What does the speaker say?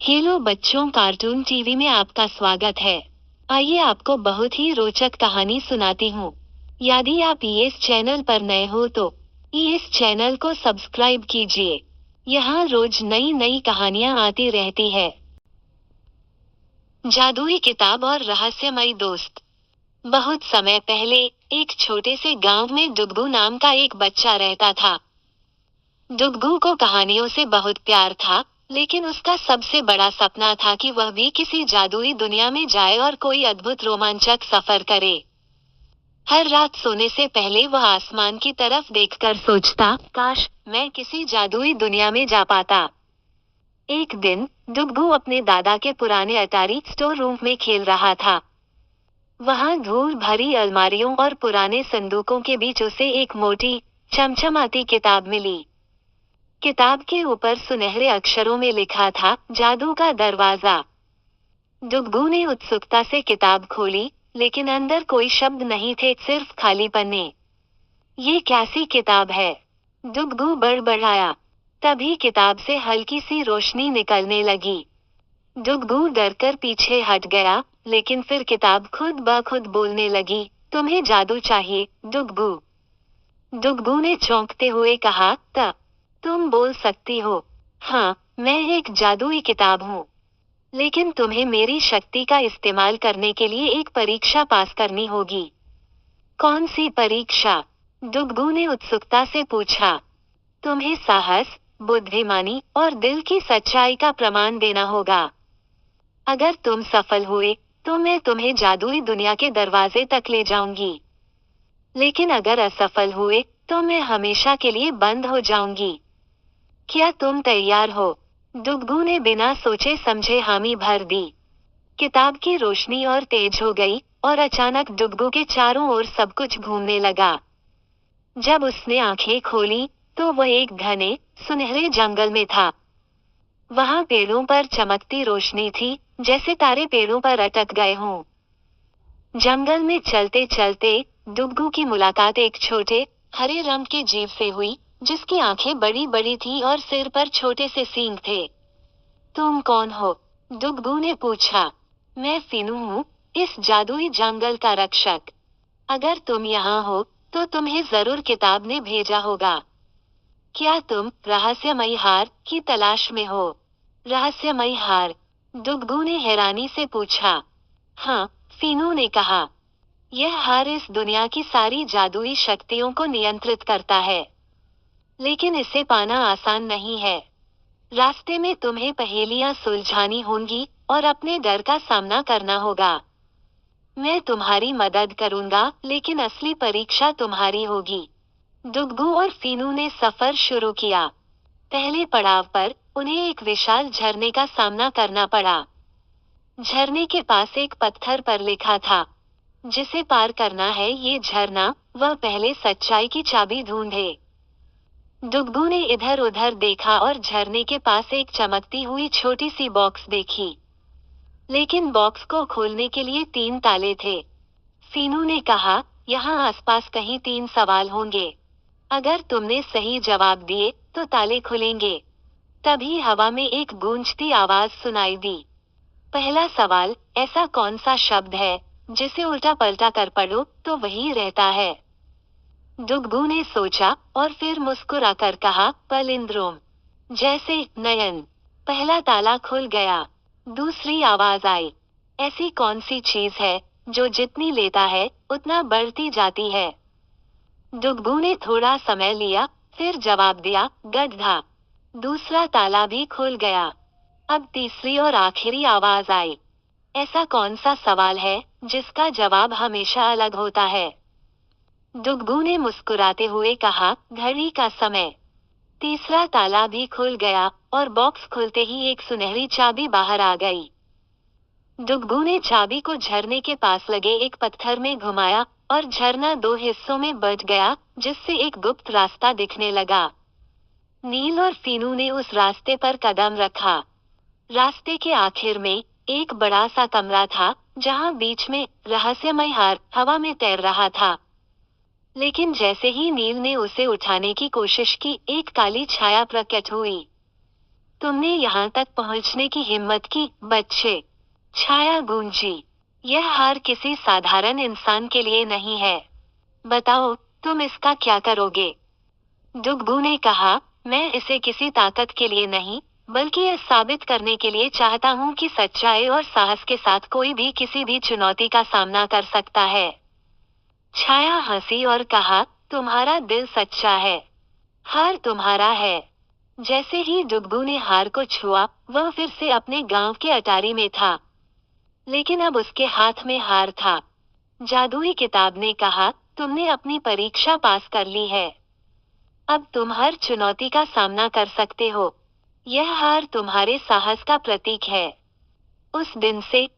Hello बच्चों, cartoon TV में आपका स्वागत है। आइए आपको बहुत ही रोचक कहानी सुनाती हूँ। यदि आप इस चैनल पर नए हो तो इस चैनल को सब्सक्राइब कीजिए। यहाँ रोज नई नई कहानियाँ आती रहती है। जादुई किताब और रहस्यमयी दोस्त। बहुत समय पहले एक छोटे से गांव में डुगू नाम का एक बच्चा रहता था। डुगू को कहानियों से बहुत प्यार था, लेकिन उसका सबसे बड़ा सपना था कि वह भी किसी जादुई दुनिया में जाए और कोई अद्भुत रोमांचक सफर करे। हर रात सोने से पहले वह आसमान की तरफ देखकर सोचता, काश मैं किसी जादुई दुनिया में जा पाता। एक दिन डुगू अपने दादा के पुराने अटारी स्टोर रूम में खेल रहा था। वहां धूल भरी अलमारियों और पुराने संदूकों के बीच उसे एक मोटी, चमचमाती किताब मिली। किताब के ऊपर सुनहरे अक्षरों में लिखा था, जादू का दरवाजा। डुगू ने उत्सुकता से किताब खोली, लेकिन अंदर कोई शब्द नहीं थे, सिर्फ खाली पन्ने। ये कैसी किताब है? डुगू बड़बड़ाया। तभी किताब से हल्की सी रोशनी निकलने लगी। डुगू डरकर पीछे हट गया, लेकिन फिर किताब खुद ब खुद बोलने लगी, तुम्हें जादू चाहिए, डुगू। डुगू ने चौंकते हुए कहा, तुम बोल सकती हो। हाँ, मैं एक जादुई किताब हूँ। लेकिन तुम्हें मेरी शक्ति का इस्तेमाल करने के लिए एक परीक्षा पास करनी होगी। कौन सी परीक्षा? डुगू ने उत्सुकता से पूछा। तुम्हें साहस, बुद्धिमानी और दिल की सच्चाई का प्रमाण देना होगा। अगर तुम सफल हुए, तो मैं तुम्हें जादुई दुनिया के दरवाजे तक ले जाऊंगी। लेकिन अगर असफल हुए, तो मैं हमेशा के लिए बंद हो जाऊंगी। क्या तुम तैयार हो? डुगू ने बिना सोचे समझे हामी भर दी। किताब की रोशनी और तेज हो गई, और अचानक डुगू के चारों ओर सब कुछ घूमने लगा। जब उसने आंखें खोली, तो वह एक घने, सुनहरे जंगल में था। वहां पेड़ों पर चमकती रोशनी थी, जैसे तारे पेड़ों पर अटक गए हों। जंगल में चलते चलते डुगू की मुलाकात एक छोटे, हरे रंग के जीव से हुई, जिसकी आंखें बड़ी बड़ी थी और सिर पर छोटे से सींग थे। तुम कौन हो? डुगू ने पूछा। मैं फीनू हूँ, इस जादुई जंगल का रक्षक। अगर तुम यहाँ हो, तो तुम्हें जरूर किताब ने भेजा होगा। क्या तुम रहस्यमयी हार की तलाश में हो? रहस्यमयी हार? डुगू ने हैरानी से पूछा। हाँ, फीनू ने कहा। यह हार इस दुनिया की सारी जादुई शक्तियों को नियंत्रित करता है। लेकिन इसे पाना आसान नहीं है। रास्ते में तुम्हें पहेलियां सुलझानी होंगी और अपने डर का सामना करना होगा। मैं तुम्हारी मदद करूंगा, लेकिन असली परीक्षा तुम्हारी होगी। डुगू और फीनू ने सफर शुरू किया। पहले पड़ाव पर उन्हें एक विशाल झरने का सामना करना पड़ा। झरने के पास एक पत्थर पर लिखा था, जिसे पार करना है ये झरना, वह पहले सच्चाई की चाबी ढूंढे। डुगू ने इधर उधर देखा और झरने के पास एक चमकती हुई छोटी सी बॉक्स देखी। लेकिन बॉक्स को खोलने के लिए 3 ताले थे। फीनू ने कहा, यहाँ आसपास कहीं 3 सवाल होंगे। अगर तुमने सही जवाब दिए, तो ताले खुलेंगे। तभी हवा में एक गूंजती आवाज सुनाई दी। पहला सवाल, ऐसा कौन सा शब्द है, जिसे उल्टा पलटा कर पढ़ो, तो वही रहता है? डुगू ने सोचा, और फिर मुस्कुराकर कहा, पलिंद्रोम। जैसे नयन। पहला ताला खुल गया। दूसरी आवाज आई, ऐसी कौन सी चीज है, जो जितनी लेता है, उतना बढ़ती जाती है? डुगू ने थोड़ा समय लिया, फिर जवाब दिया, गड्ढा। दूसरा ताला भी खुल गया। अब तीसरी और आखिरी आवाज आई, ऐसा कौन सा सवाल है, जिसका जवाब हमेशा अलग होता है? डुगू ने मुस्कुराते हुए कहा, घड़ी का समय। तीसरा ताला भी खुल गया, और बॉक्स खुलते ही एक सुनहरी चाबी बाहर आ गई। डुगू ने चाबी को झरने के पास लगे एक पत्थर में घुमाया, और झरना 2 हिस्सों में बंट गया, जिससे एक गुप्त रास्ता दिखने लगा। नील और फीनू ने उस रास्ते पर कदम रखा। रास्ते के आखिर में एक बड़ा सा कमरा था, जहां बीच में रहस्यमय हार हवा में तैर रहा था। लेकिन जैसे ही नील ने उसे उठाने की कोशिश की, एक काली छाया प्रकट हुई। तुमने यहाँ तक पहुँचने की हिम्मत की, बच्चे। छाया गूंजी। यह हार किसी साधारण इंसान के लिए नहीं है। बताओ, तुम इसका क्या करोगे? डुगू ने कहा, मैं इसे किसी ताकत के लिए नहीं, बल्कि यह साबित करने के लिए चाहता हूँ कि सच्चाई और साहस के साथ कोई भी किसी भी चुनौती का सामना कर सकता है। छाया हंसी और कहा, तुम्हारा दिल सच्चा है। हार तुम्हारा है। जैसे ही डुगू ने हार को छुआ, वह फिर से अपने गांव के अटारी में था। लेकिन अब उसके हाथ में हार था। जादुई किताब ने कहा, तुमने अपनी परीक्षा पास कर ली है। अब तुम हर चुनौती का सामना कर सकते हो। यह हार तुम्हारे साहस का प्रतीक है। उस दिन से